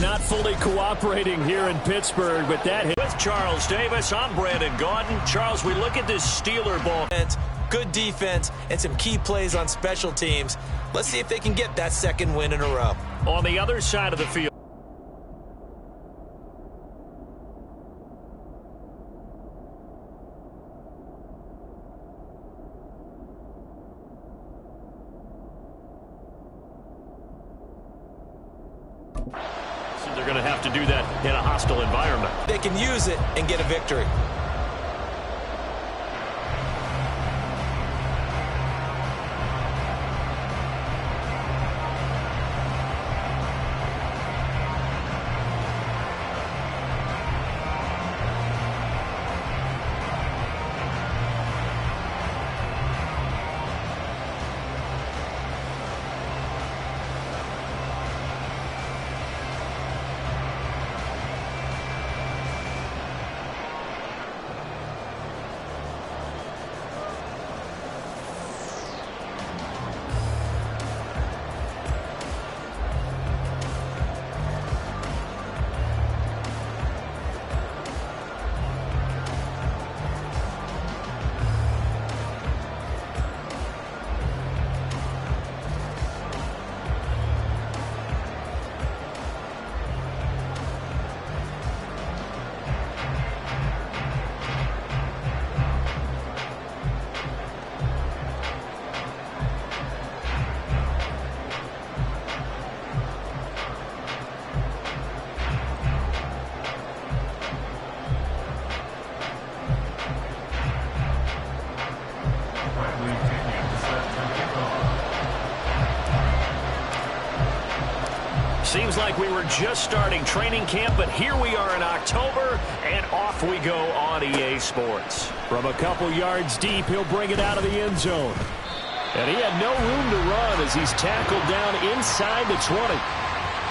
not fully cooperating here in Pittsburgh, but that hit. With Charles Davis, I'm Brandon Gaudin. Charles, we look at this Steeler ball. Good defense and some key plays on special teams. Let's see if they can get that second win in a row. On the other side of the field. So they're going to have to do that in a hostile environment. They can use it and get a victory. Seems like we were just starting training camp, but here we are in October, and off we go on EA Sports. From a couple yards deep, he'll bring it out of the end zone. And he had no room to run as he's tackled down inside the 20.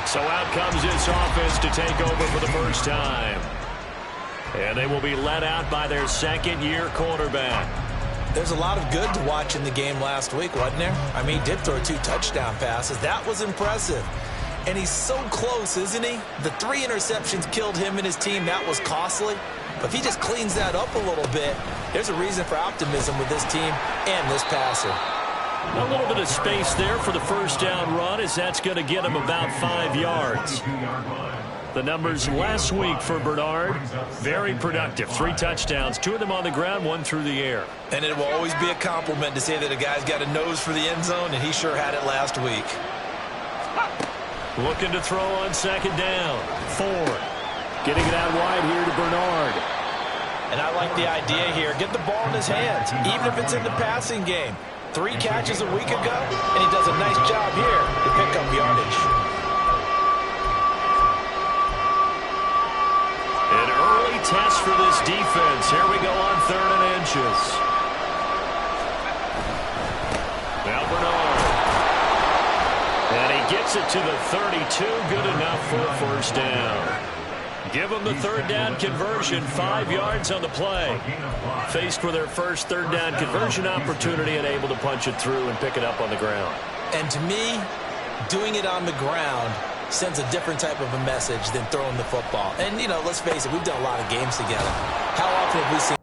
So out comes this offense to take over for the first time. And they will be led out by their second-year quarterback. There's a lot of good to watch in the game last week, wasn't there? I mean, he did throw 2 touchdown passes. That was impressive. And he's so close, isn't he? The 3 interceptions killed him and his team. That was costly. But if he just cleans that up a little bit, there's a reason for optimism with this team and this passer. A little bit of space there for the first down run, as that's going to get him about 5 yards. The numbers last week for Bernard, very productive. 3 touchdowns, 2 of them on the ground, 1 through the air. And it will always be a compliment to say that a guy's got a nose for the end zone, and he sure had it last week. Looking to throw on second down. Ford getting it out wide here to Bernard. And I like the idea here. Get the ball in his hands, even if it's in the passing game. 3 catches a week ago, and he does a nice job here to pick up yardage. An early test for this defense. Here we go on 3rd and inches. Now Bernard. And he gets it to the 32. Good enough for a first down. Give them the 3rd down conversion. 5 yards on the play. Faced with their first 3rd down conversion opportunity and able to punch it through and pick it up on the ground. And to me, doing it on the ground sends a different type of a message than throwing the football. And, you know, let's face it, we've done a lot of games together. How often have we seen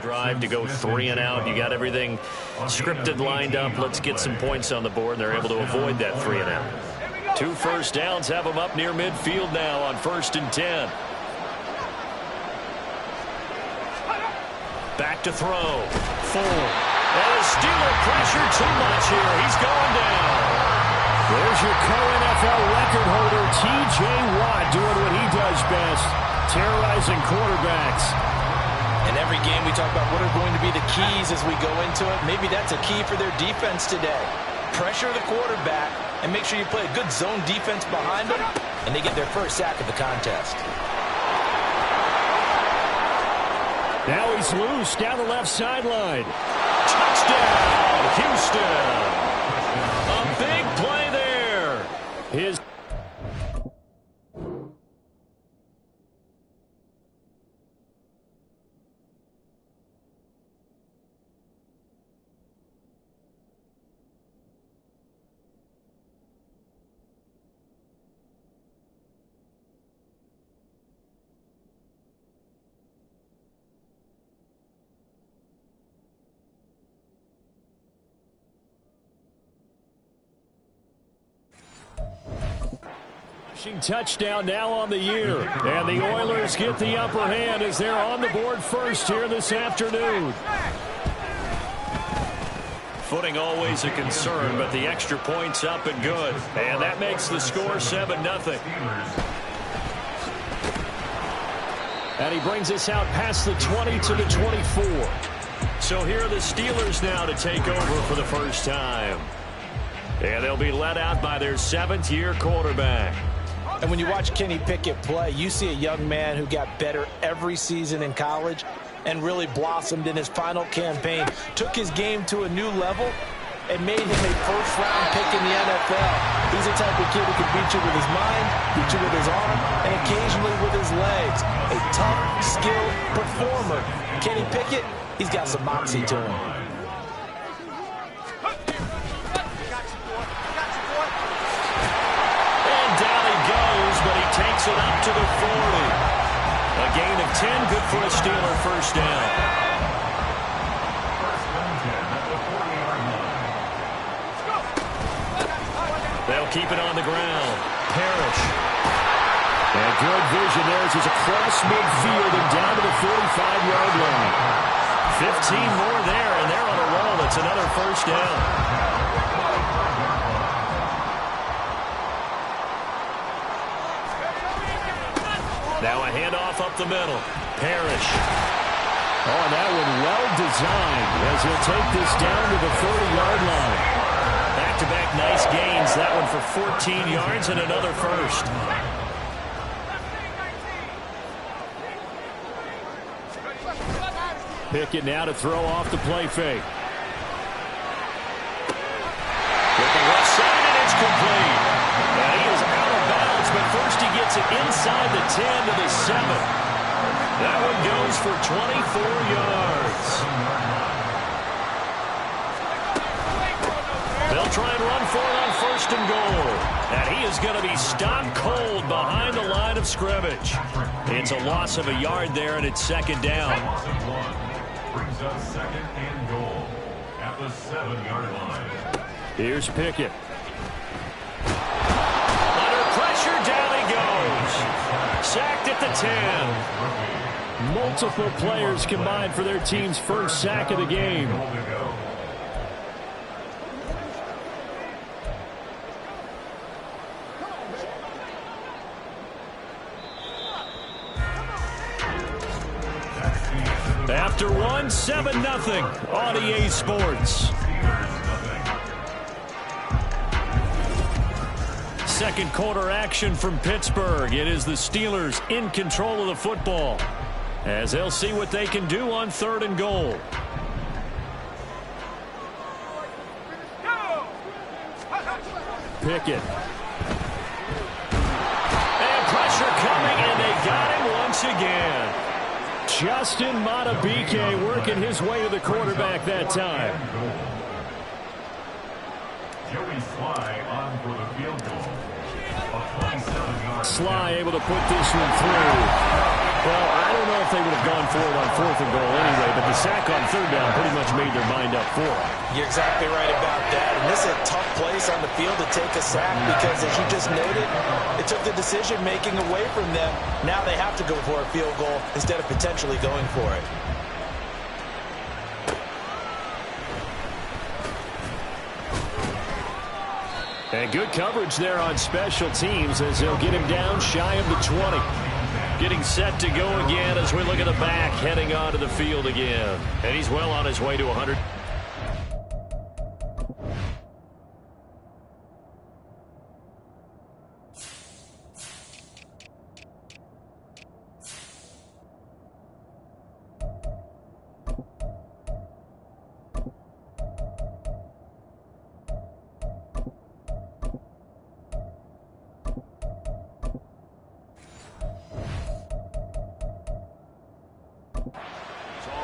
drive to go 3 and out. You got everything scripted, lined up. Let's get some points on the board, and they're able to avoid that 3 and out. 2 first downs have them up near midfield now on 1st and 10. Back to throw. Ford. And a Steeler pressure too much here. He's going down. There's your co-NFL record holder, T.J. Watt, doing what he does best, terrorizing quarterbacks. In every game we talk about what are going to be the keys as we go into it. Maybe that's a key for their defense today. Pressure the quarterback and make sure you play a good zone defense behind them, and they get their first sack of the contest. Now he's loose down the left sideline. Touchdown, Houston. A big play there. His touchdown now on the year. And the Oilers get the upper hand as they're on the board first here this afternoon. Footing always a concern, but the extra point's up and good. And that makes the score 7-0. And he brings us out past the 20 to the 24. So here are the Steelers now to take over for the first time. And they'll be led out by their 7th-year quarterback. And when you watch Kenny Pickett play, you see a young man who got better every season in college and really blossomed in his final campaign. Took his game to a new level and made him a first-round pick in the NFL. He's the type of kid who can beat you with his mind, beat you with his arm, and occasionally with his legs. A tough, skilled performer. Kenny Pickett, he's got some moxie to him. Takes it up to the 40. A gain of 10, good for a Steeler first down. They'll keep it on the ground. Parrish. And good vision there as he's across midfield and down to the 45-yard line. 15 more there, and they're on a roll. It's another first down. Now a handoff up the middle. Parrish. Oh, and that one well designed as he'll take this down to the 30-yard line. Back-to-back nice gains. That one for 14 yards and another first. Pickett now to throw off the play fake. With the left side, and it's complete. And he is out of bounds, but first he gets it inside the 10 to the 7. That one goes for 24 yards. They'll try and run for it on 1st and goal. And he is going to be stopped cold behind the line of scrimmage. It's a loss of a yard there, and it's 2nd down. Brings up 2nd and goal at the 7-yard line. Here's Pickett. Under pressure, down he goes. Sacked at the 10. Multiple players combined for their team's first sack of the game. After one, 7-0 on EA Sports. Second quarter action from Pittsburgh. It is the Steelers in control of the football as they'll see what they can do on 3rd and goal. Pickett. And pressure coming, and they got him once again. Justin Madubuike working his way to the quarterback that time. Joey Sly on for the field goal. A 27-yard Sly able to put this one through. Well, I don't know if they would have gone for it on 4th and goal anyway, but the sack on 3rd down pretty much made their mind up for it. You're exactly right about that. And this is a tough place on the field to take a sack because, as you just noted, it took the decision-making away from them. Now they have to go for a field goal instead of potentially going for it. And good coverage there on special teams as they'll get him down shy of the 20. Getting set to go again as we look at the back, heading onto the field again. And he's well on his way to 100.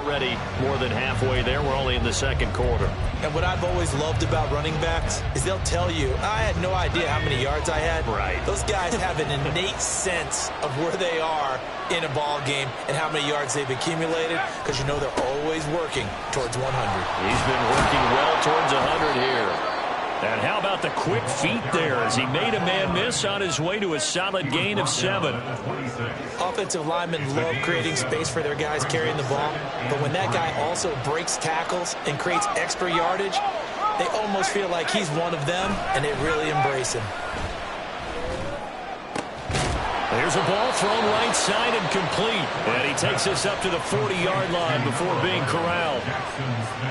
Already more than halfway there. We're only in the second quarter. And what I've always loved about running backs is they'll tell you, I had no idea how many yards I had. Right. Those guys have an innate sense of where they are in a ball game and how many yards they've accumulated because you know they're always working towards 100. He's been working well towards 100 here. And how about the quick feet there as he made a man miss on his way to a solid gain of 7. Offensive linemen love creating space for their guys carrying the ball, but when that guy also breaks tackles and creates extra yardage, they almost feel like he's one of them, and they really embrace him. There's a ball thrown right side and complete. And he takes us up to the 40-yard line before being corralled.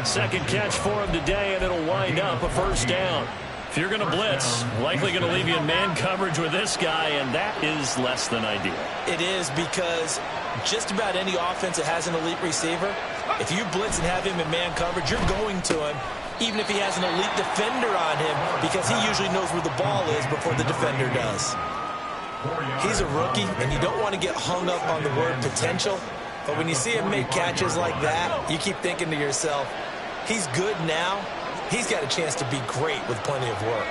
Second catch for him today, and it'll wind up a first down. If you're going to blitz, likely going to leave you in man coverage with this guy, and that is less than ideal. It is because just about any offense that has an elite receiver, if you blitz and have him in man coverage, you're going to him, even if he has an elite defender on him, because he usually knows where the ball is before the defender does. He's a rookie, and you don't want to get hung up on the word potential, but when you see him make catches like that, you keep thinking to yourself, he's good now. He's got a chance to be great with plenty of work.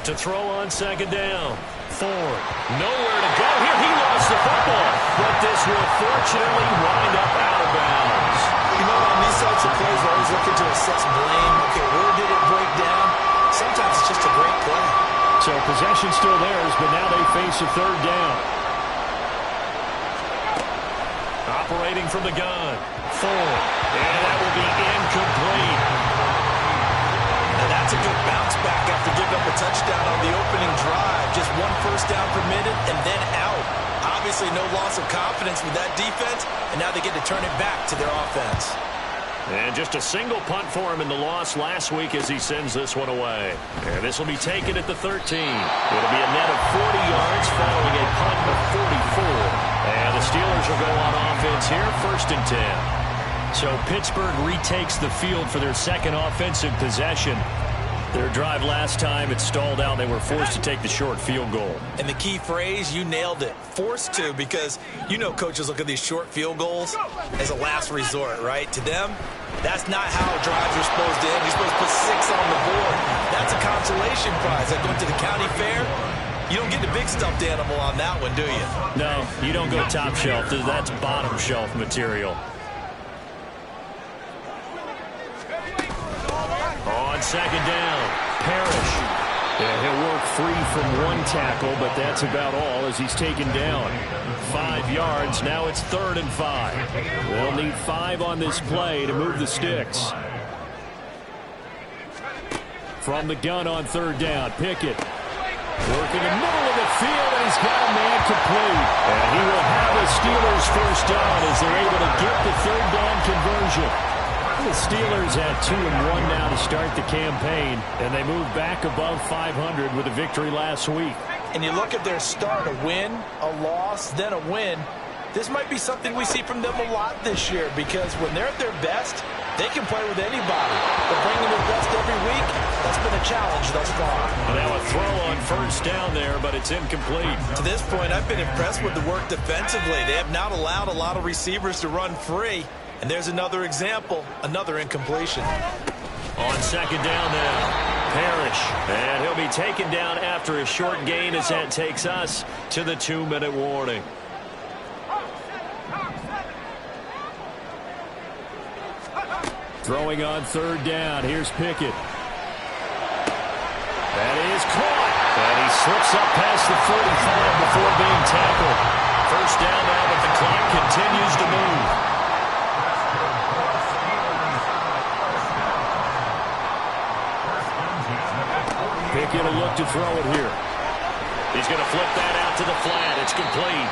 To throw on second down. Ford, nowhere to go here. He lost the football, but this will fortunately wind up out of bounds. You know, on these types of plays, we're always looking to assess blame. Okay, where did it break down? Sometimes it's just a great play. So possession still theirs, but now they face a 3rd down. Operating from the gun. Ford, and that will be incomplete. Now that's a good bounce back after giving up a touchdown on the opening drive. Just 1 first down permitted and then out. Obviously no loss of confidence with that defense, and now they get to turn it back to their offense. And just a single punt for him in the loss last week as he sends this one away. And this will be taken at the 13. It'll be a net of 40 yards following a punt of 44. And the Steelers will go on offense here, 1st and 10. So Pittsburgh retakes the field for their second offensive possession. Their drive last time, it stalled out. They were forced to take the short field goal. And the key phrase, you nailed it, forced to, because you know coaches look at these short field goals as a last resort, right? To them, that's not how drives are supposed to end. You're supposed to put 6 on the board. That's a consolation prize. Like going to the county fair, you don't get the big stuffed animal on that one, do you? No, you don't go top shelf. That's bottom shelf material. On second down, Parrish. Yeah, he'll work free from 1 tackle, but that's about all as he's taken down. 5 yards. Now it's 3rd and 5. They'll need 5 on this play to move the sticks. From the gun on 3rd down, Pickett. Working the middle of the field, and he's got a man complete. And he will have the Steelers first down as they're able to get the 3rd down conversion. The Steelers have 2-1 now to start the campaign, and they move back above 500 with a victory last week. And you look at their start, a win, a loss, then a win. This might be something we see from them a lot this year because when they're at their best, they can play with anybody. But bringing their best every week, that's been a challenge thus far. Now a throw on 1st down there, but it's incomplete. To this point, I've been impressed with the work defensively. They have not allowed a lot of receivers to run free. And there's another example, another incompletion. On second down now, Parrish. And he'll be taken down after a short gain as that takes us to the 2-minute warning. Throwing on third down. Here's Pickett. That is caught. And he slips up past the 45 before being tackled. First down now, but the clock continues to move. Pickett will look to throw it here. He's going to flip that out to the flat. It's complete.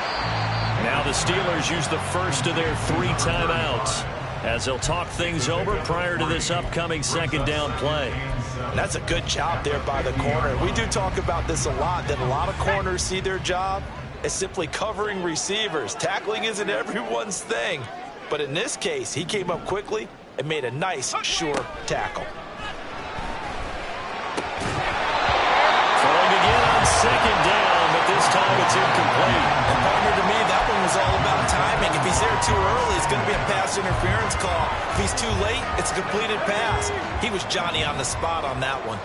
Now the Steelers use the first of their 3 timeouts as they'll talk things over prior to this upcoming second down play. That's a good job there by the corner. We do talk about this a lot, that a lot of corners see their job as simply covering receivers. Tackling isn't everyone's thing. But in this case, he came up quickly and made a nice, sure tackle. Throwing again on second down, but this time it's incomplete. And partner, to me, that one was all about timing. If he's there too early, it's going to be a pass interference call. If he's too late, it's a completed pass. He was Johnny on the spot on that one.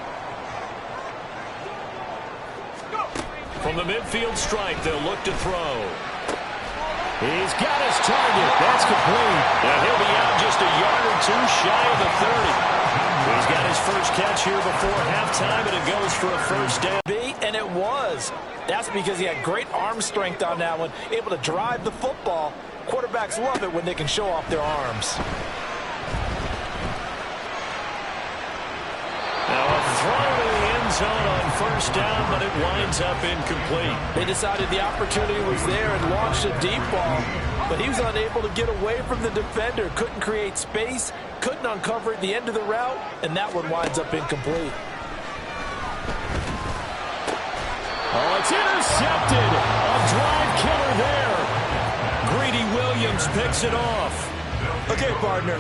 From the midfield stripe, they'll look to throw. He's got his target. That's complete. And he'll be out just a yard or 2 shy of the 30. He's got his first catch here before halftime, and it goes for a first down. And it was. That's because he had great arm strength on that one, able to drive the football. Quarterbacks love it when they can show off their arms. Now a throw to the end zone on first down, but it winds up incomplete. They decided the opportunity was there and launched a deep ball, but he was unable to get away from the defender, couldn't create space, couldn't uncover at the end of the route, and that one winds up incomplete. Oh, it's intercepted. A drive killer there. Greedy Williams picks it off. Okay, partner,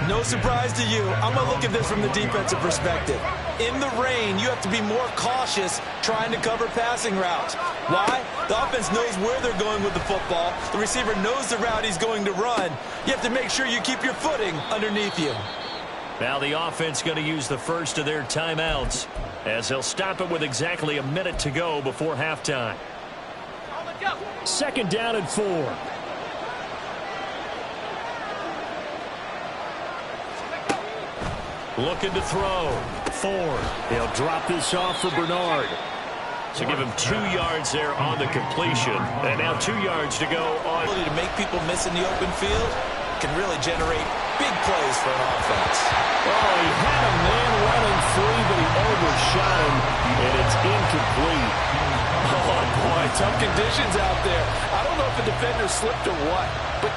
no surprise to you. I'm going to look at this from the defensive perspective. In the rain, you have to be more cautious trying to cover passing routes. Why? The offense knows where they're going with the football. The receiver knows the route he's going to run. You have to make sure you keep your footing underneath you. Now the offense going to use the first of their timeouts as they'll stop it with exactly a minute to go before halftime. Second down and 4. Looking to throw. Ford. He'll drop this off for Bernard. So give him 2 yards there on the completion. And now 2 yards to go on. To make people miss in the open field can really generate big plays for an offense. Oh, he had a man running free, but he overshot him, and it's incomplete. Oh, boy, tough conditions out there. I don't know if the defender slipped or what, but...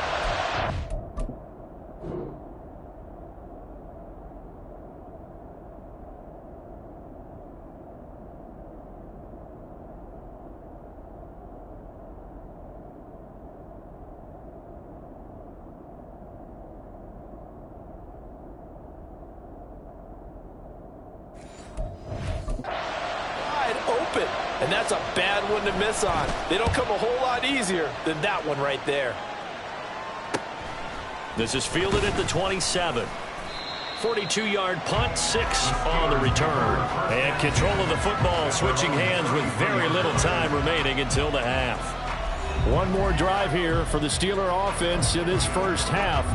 open, and that's a bad one to miss on. They don't come a whole lot easier than that one right there. This is fielded at the 27. 42-yard punt, 6 on the return. And control of the football, switching hands with very little time remaining until the half. One more drive here for the Steeler offense in this first half.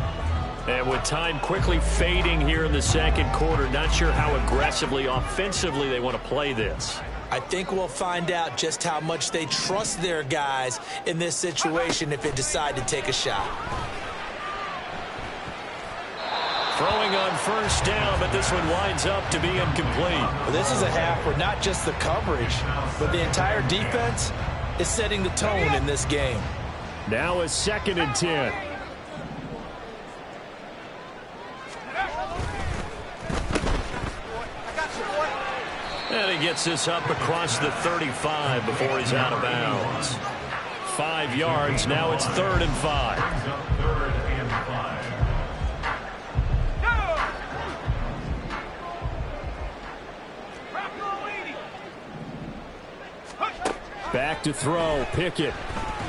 And with time quickly fading here in the second quarter, not sure how aggressively, offensively they want to play this. I think we'll find out just how much they trust their guys in this situation if they decide to take a shot. Throwing on first down, but this one winds up to be incomplete. Well, this is a half where not just the coverage, but the entire defense is setting the tone in this game. Now a 2nd and 10. And he gets this up across the 35 before he's out of bounds. 5 yards. Now it's 3rd and 5. Back to throw. Pickett.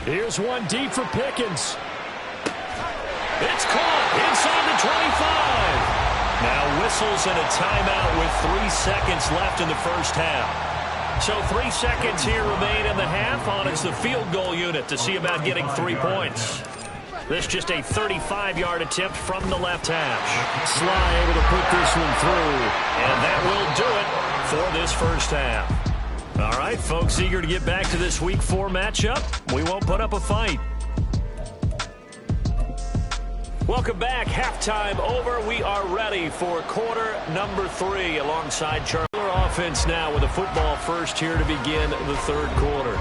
Here's one deep for Pickens. It's caught inside the 25. Now whistles and a timeout with 3 seconds left in the first half. So 3 seconds here remain in the half on it's the field goal unit to see about getting 3 points. This just a 35-yard attempt from the left hash. Sly able to put this one through. And that will do it for this first half. All right, folks, eager to get back to this Week 4 matchup. We won't put up a fight. Welcome back. Halftime over. We are ready for quarter number 3 alongside Charles. Offense now with a football first here to begin the third quarter.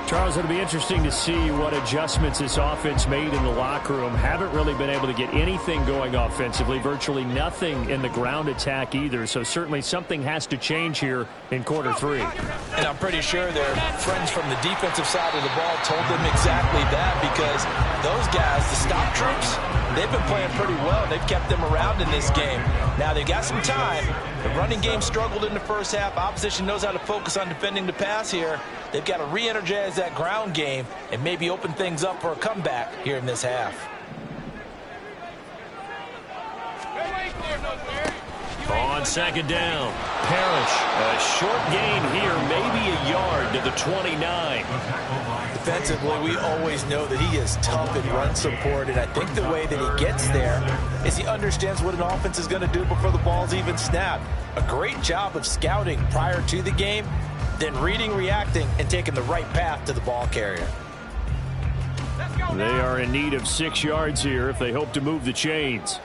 Charles, it'll be interesting to see what adjustments this offense made in the locker room. Haven't really been able to get anything going offensively, virtually nothing in the ground attack either. So certainly something has to change here in quarter 3. And I'm pretty sure their friends from the defensive side of the ball told them exactly that, because those guys, the stop troops, they've been playing pretty well. They've kept them around in this game. Now they've got some time. The running game struggled in the first half. Opposition knows how to focus on defending the pass here. They've got to re-energize that ground game and maybe open things up for a comeback here in this half. On second down, Parrish. A short gain here, maybe a yard to the 29. Defensively, we always know that he is tough in run support, and I think the way that he gets there is he understands what an offense is going to do before the ball's even snapped. A great job of scouting prior to the game, then reading, reacting, and taking the right path to the ball carrier. They are in need of 6 yards here if they hope to move the chains.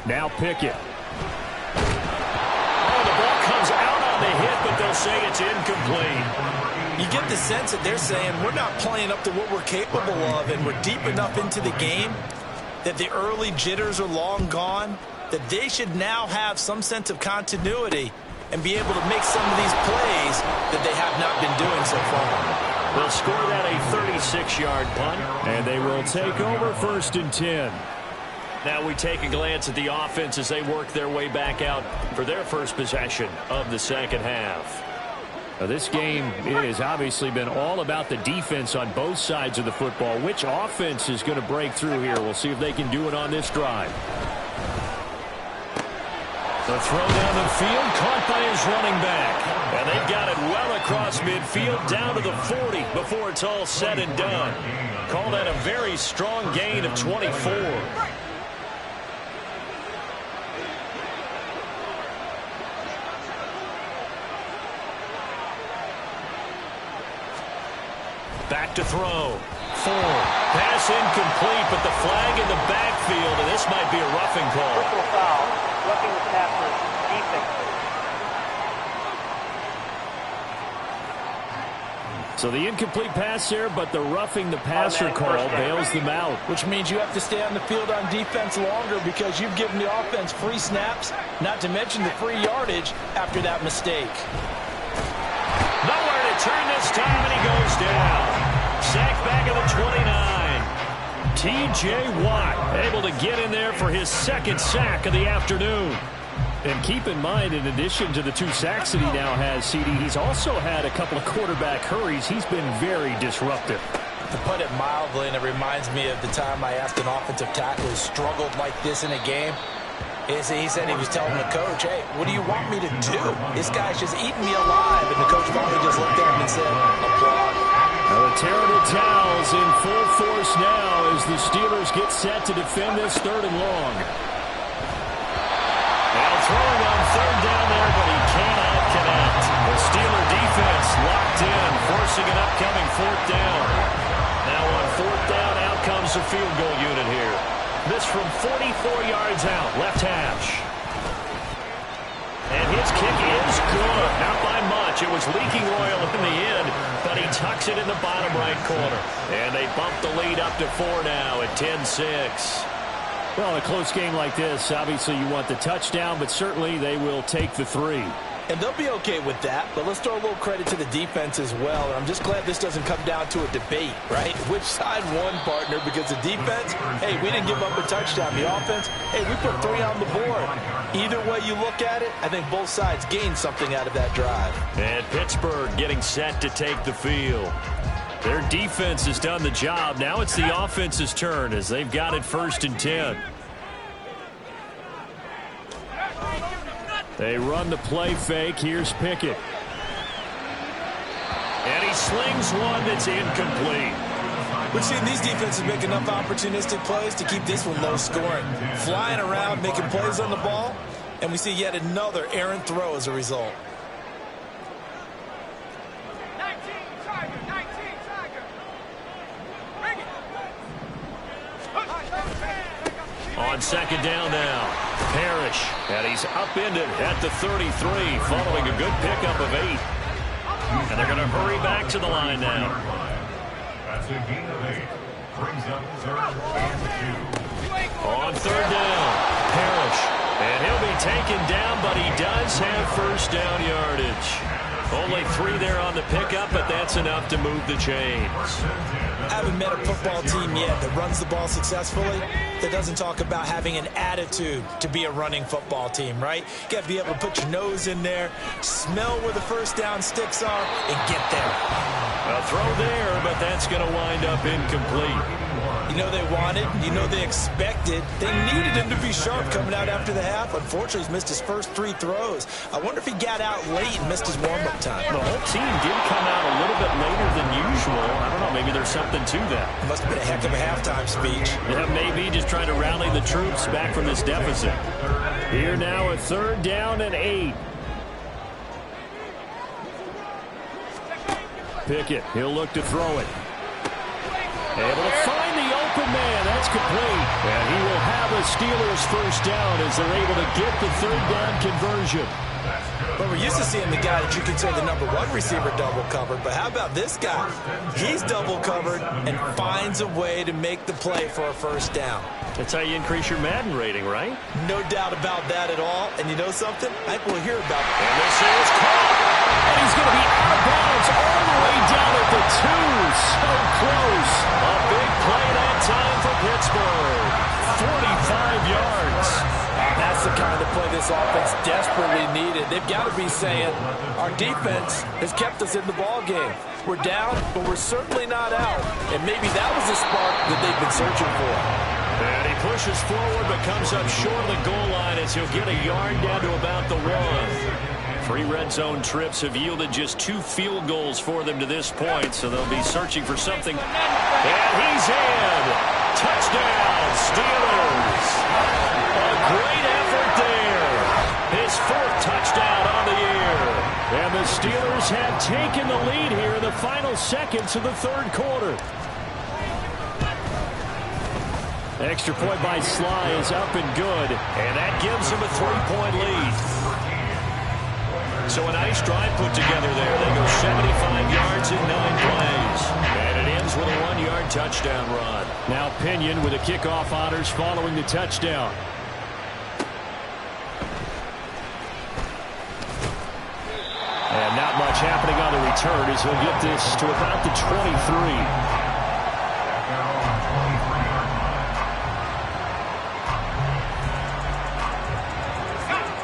Now Pickett. Oh, the ball comes out on the hit, but they'll say it's incomplete. You get the sense that they're saying we're not playing up to what we're capable of, and we're deep enough into the game that the early jitters are long gone, that they should now have some sense of continuity and be able to make some of these plays that they have not been doing so far. They'll score that a 36-yard punt, and they will take over 1st and 10. Now we take a glance at the offense as they work their way back out for their first possession of the second half. Now this game, it has obviously been all about the defense on both sides of the football. Which offense is going to break through here? We'll see if they can do it on this drive. The throw down the field, caught by his running back. And they've got it well across midfield, down to the 40 before it's all said and done. Call that a very strong gain of 24. Back to throw. Ford. Pass incomplete, but the flag in the backfield, and this might be a roughing call. Personal foul. Roughing the passer. Defense. So the incomplete pass there, but the roughing the passer call bails them out. Which means you have to stay on the field on defense longer because you've given the offense free snaps, not to mention the free yardage after that mistake. Nowhere to turn this time, and he goes down. Sacked back at the 29. T.J. Watt able to get in there for his second sack of the afternoon. And keep in mind, in addition to the 2 sacks that he now has, CD, he's also had a couple of quarterback hurries. He's been very disruptive. To put it mildly, and it reminds me of the time I asked an offensive tackle who struggled like this in a game. He said he was telling the coach, hey, what do you want me to do? This guy's just eating me alive. And the coach finally just looked at him and said, applaud. Now the Terrible Towels in full force now as the Steelers get set to defend this 3rd and long. Now throwing on 3rd down there, but he cannot connect. The Steeler defense locked in, forcing an upcoming 4th down. Now on 4th down, out comes the field goal unit here. This from 44 yards out, left hash. And his kick is good. Not by much. It was leaking oil in the end, but he tucks it in the bottom right corner. And they bump the lead up to 4 now at 10-6. Well, in a close game like this, obviously you want the touchdown, but certainly they will take the 3. And they'll be okay with that, but let's throw a little credit to the defense as well. And I'm just glad this doesn't come down to a debate, right? Which side won, partner? Because the defense, hey, we didn't give up a touchdown. The offense, hey, we put 3 on the board. Either way you look at it, I think both sides gained something out of that drive. And Pittsburgh getting set to take the field. Their defense has done the job. Now it's the offense's turn as they've got it 1st and 10. They run the play fake. Here's Pickett. And he slings one that's incomplete. We've seen these defenses make enough opportunistic plays to keep this one low scoring. Flying around, making plays on the ball, and we see yet another errant throw as a result. On second down now, Parrish, and he's upended at the 33 following a good pickup of 8. And they're going to hurry back to the line now. That's a gain of 8. Brings up 3rd and 2. On third down, Parrish, and he'll be taken down, but he does have first down yardage. Only 3 there on the pickup, but that's enough to move the chains. I haven't met a football team yet that runs the ball successfully that doesn't talk about having an attitude to be a running football team, right? You got to be able to put your nose in there, smell where the first down sticks are, and get there. A throw there, but that's going to wind up incomplete. You know they wanted, you know they expected. They needed him to be sharp coming out after the half. Unfortunately, he's missed his first 3 throws. I wonder if he got out late and missed his warm-up time. The whole team did come out a little bit later than usual. I don't know, maybe there's something to that. Must have been a heck of a halftime speech. Yeah, maybe just trying to rally the troops back from this deficit. Here now, a 3rd down and 8. Pickett, he'll look to throw it. Able to find the open man. That's complete. And he will have a Steelers first down as they're able to get the 3rd down conversion. But we're used to seeing the guy that you consider the number 1 receiver double covered. But how about this guy? He's double covered and finds a way to make the play for a first down. That's how you increase your Madden rating, right? No doubt about that at all. And you know something? I think we'll hear about it. And this is caught. And he's going to be out of bounds all the way down at the 2. So close. A big play that time for Pittsburgh. 45 yards. That's the kind of play this offense desperately needed. They've got to be saying, our defense has kept us in the ball game. We're down, but we're certainly not out. And maybe that was the spark that they've been searching for. And he pushes forward, but comes up short of the goal line as he'll get a yard down to about the 1. 3 red zone trips have yielded just 2 field goals for them to this point, so they'll be searching for something. And he's in. Touchdown, Steelers. A great effort there. His 4th touchdown on the year. And the Steelers have taken the lead here in the final seconds of the 3rd quarter. Extra point by Sly is up and good. And that gives him a 3-point lead. So a nice drive put together there. They go 75 yards in 9 plays. And it ends with a 1-yard touchdown run. Now Pinion with the kickoff honors following the touchdown. And not much happening on the return as he'll get this to about the 23.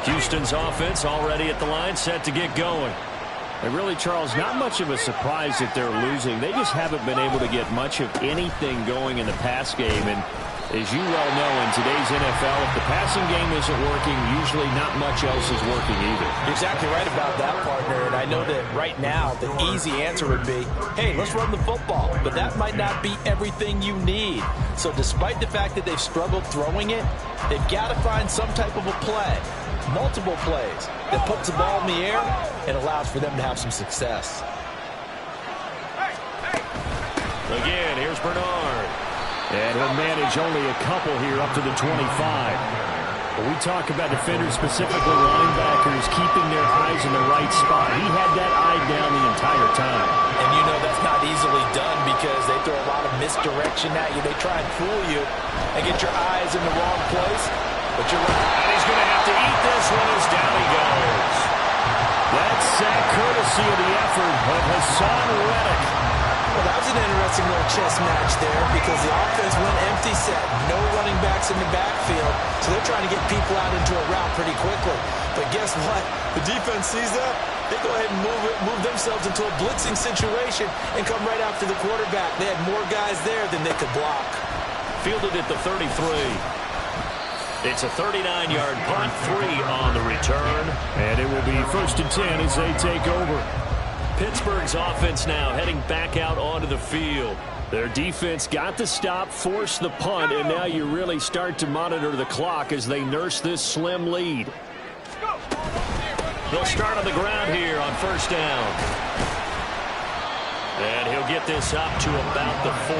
Houston's offense already at the line, set to get going. And really, Charles, not much of a surprise that they're losing. They just haven't been able to get much of anything going in the pass game. And as you well know, in today's NFL, if the passing game isn't working, usually not much else is working either. You're exactly right about that, partner. And I know that right now the easy answer would be, hey, let's run the football. But that might not be everything you need. So despite the fact that they've struggled throwing it, they've got to find some type of a play. Multiple plays that puts the ball in the air and allows for them to have some success. Again, here's Bernard. And he'll manage only a couple here up to the 25. When we talk about defenders, specifically linebackers, keeping their eyes in the right spot, he had that eye down the entire time. And you know that's not easily done because they throw a lot of misdirection at you. They try and fool you and get your eyes in the wrong place. But you're right. And he's going to have to eat this one as down he goes. That's sack courtesy of the effort of Hassan Reddick. Well, that was an interesting little chess match there because the offense went empty set. No running backs in the backfield. So they're trying to get people out into a route pretty quickly. But guess what? The defense sees that. They go ahead and move themselves into a blitzing situation and come right after the quarterback. They had more guys there than they could block. Fielded at the 33. It's a 39-yard punt, 3 on the return. And it will be 1st and 10 as they take over. Pittsburgh's offense now heading back out onto the field. Their defense got the stop, forced the punt, and now you really start to monitor the clock as they nurse this slim lead. They'll start on the ground here on 1st down. And he'll get this up to about the 40.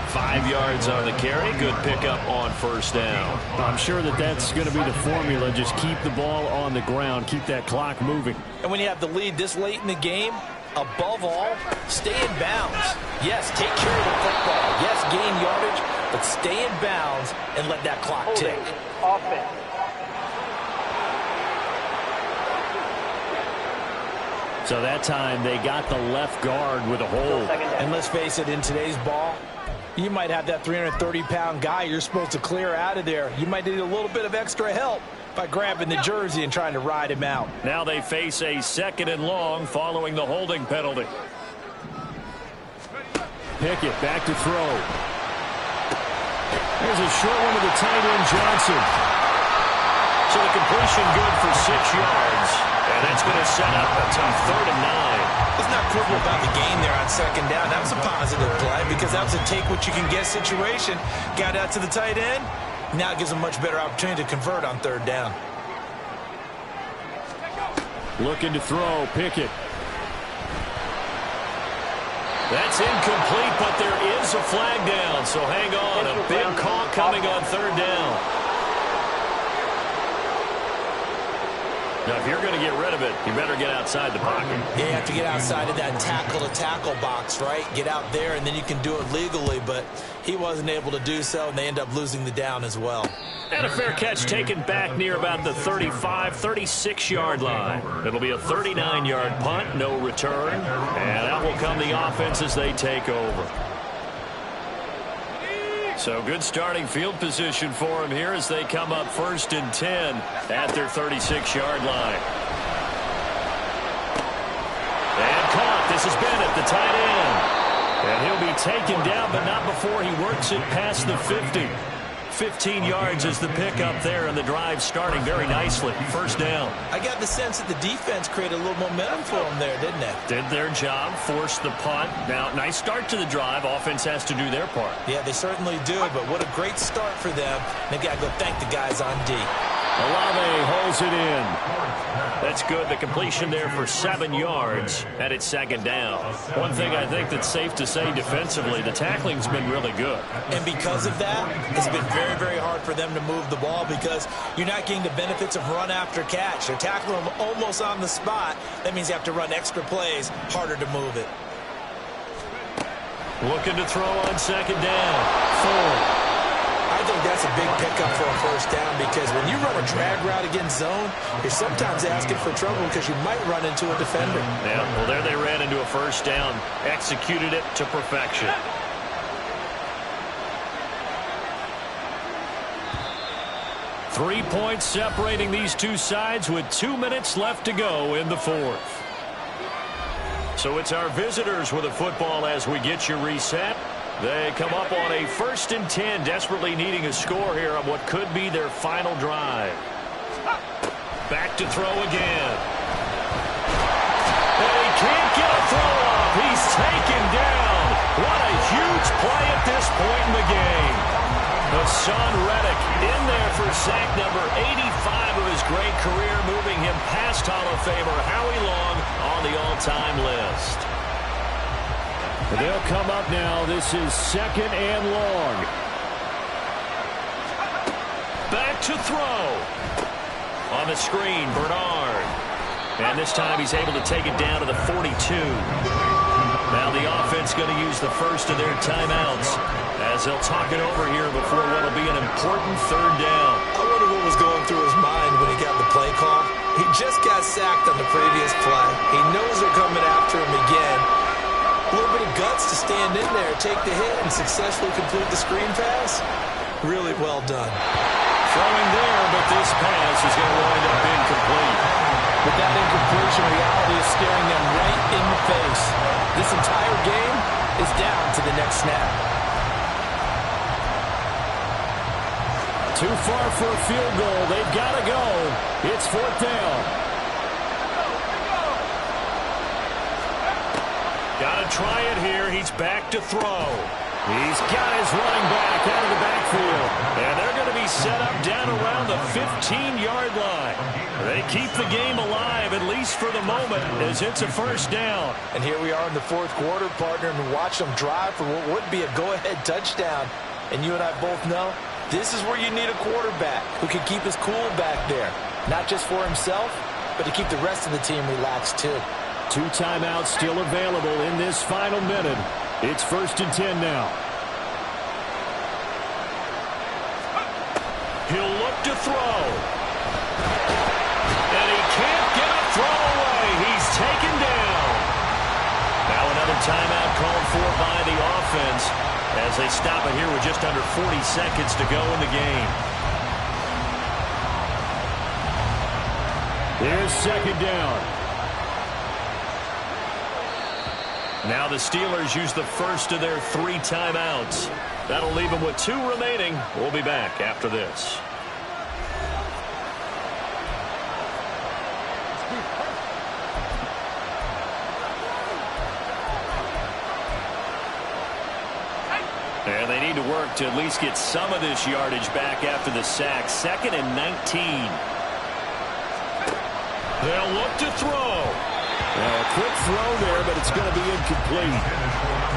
5 yards on the carry. Good pickup on 1st down. I'm sure that's going to be the formula. Just keep the ball on the ground. Keep that clock moving. And when you have the lead this late in the game, above all, stay in bounds. Yes, take care of the football. Yes, gain yardage, but stay in bounds and let that clock tick. Offense. So that time they got the left guard with a hold. And let's face it, in today's ball, you might have that 330-pound guy you're supposed to clear out of there. You might need a little bit of extra help by grabbing the jersey and trying to ride him out. Now they face a 2nd and long following the holding penalty. Pickett back to throw. There's a short one to the tight end, Johnson. So the completion good for 6 yards. And that's going to set up a tough 3rd and 9. Let's not quibble about the game there on 2nd down. That was a positive play because that was a take-what-you-can-get situation. Got out to the tight end. Now it gives them a much better opportunity to convert on 3rd down. Looking to throw, Pickett. That's incomplete, but there is a flag down. So hang on. A big call coming on 3rd down. Now, if you're going to get rid of it, you better get outside the pocket. Yeah, you have to get outside of that tackle-to-tackle box, right? Get out there, and then you can do it legally, but he wasn't able to do so, and they end up losing the down as well. And a fair catch taken back near about the 35, 36-yard line. It'll be a 39-yard punt, no return, and out will come the offense as they take over. So good starting field position for him here as they come up 1st and 10 at their 36-yard line. And caught. This is Bennett, the tight end. And he'll be taken down, but not before he works it past the 50. 15 yards is the pickup there, and the drive starting very nicely. 1st down. I got the sense that the defense created a little momentum for them there, didn't they? Did their job, forced the punt. Now, nice start to the drive. Offense has to do their part. Yeah, they certainly do, but what a great start for them. They've got to go thank the guys on D. Olave holds it in. That's good. The completion there for 7 yards, and it's 2nd down. One thing I think that's safe to say defensively, the tackling's been really good. And because of that, it's been very, very hard for them to move the ball because you're not getting the benefits of run after catch. They're tackling them almost on the spot. That means you have to run extra plays, harder to move it. Looking to throw on 2nd down. Ford. I think that's a big pickup for a 1st down because when you run a drag route against zone, you're sometimes asking for trouble because you might run into a defender. Yeah, well, there they ran into a 1st down, executed it to perfection. Three points separating these two sides with 2 minutes left to go in the 4th. So it's our visitors with the football as we get you reset. They come up on a 1st and 10, desperately needing a score here on what could be their final drive. Back to throw again. And he can't get a throw off. He's taken down. What a huge play at this point in the game. Hassan Reddick in there for sack number 85 of his great career, moving him past Hall of Famer Howie Long on the all-time list. They'll come up now. This is 2nd and long. Back to throw. On the screen, Bernard. And this time he's able to take it down to the 42. Now the offense going to use the first of their timeouts as they'll talk it over here before what will be an important 3rd down. I wonder what was going through his mind when he got the play call. He just got sacked on the previous play. He knows they're coming after him again. A little bit of guts to stand in there, take the hit, and successfully complete the screen pass. Really well done. Throwing there, but this pass is going to wind up incomplete. But that incompletion reality is staring them right in the face. This entire game is down to the next snap. Too far for a field goal. They've got to go. It's 4th down. Got to try it here. He's back to throw. He's got his running back out of the backfield. And they're going to be set up down around the 15-yard line. They keep the game alive, at least for the moment, as it's a 1st down. And here we are in the 4th quarter, partner, and watch them drive for what would be a go-ahead touchdown. And you and I both know this is where you need a quarterback who can keep his cool back there. Not just for himself, but to keep the rest of the team relaxed, too. 2 timeouts still available in this final minute. It's 1st and 10 now. He'll look to throw. And he can't get a throw away. He's taken down. Now another timeout called for by the offense as they stop it here with just under 40 seconds to go in the game. Here's 2nd down. Now the Steelers use the first of their 3 timeouts. That'll leave them with 2 remaining. We'll be back after this. And they need to work to at least get some of this yardage back after the sack. 2nd and 19. They'll look to throw. A quick throw there, but it's going to be incomplete.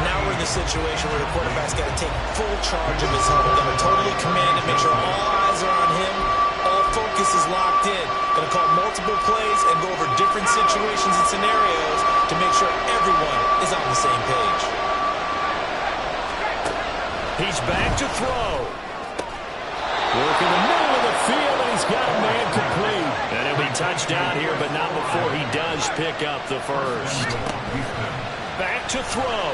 Now we're in the situation where the quarterback's got to take full charge of his huddle. Got to totally command it, make sure all eyes are on him. All focus is locked in. Going to call multiple plays and go over different situations and scenarios to make sure everyone is on the same page. He's back to throw. Work in the middle of the field, and he's got a man complete. And he'll be touched down here, but not before he does pick up the first. Back to throw.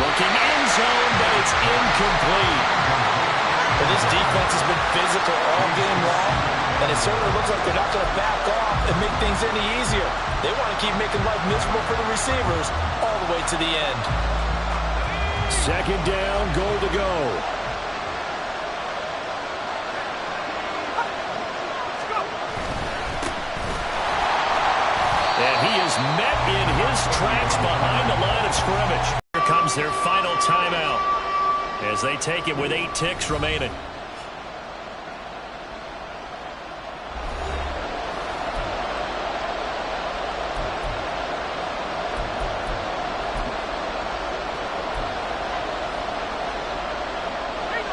Looking end zone, but it's incomplete. Well, this defense has been physical all game long, and it certainly looks like they're not going to back off and make things any easier. They want to keep making life miserable for the receivers all the way to the end. 2nd down, goal to go. And he is met in his tracks behind the line of scrimmage. Here comes their final timeout as they take it with 8 ticks remaining.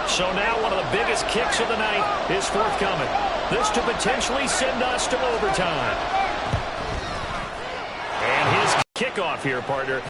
So now one of the biggest kicks of the night is forthcoming. This to potentially send us to overtime. And his kickoff here, partner.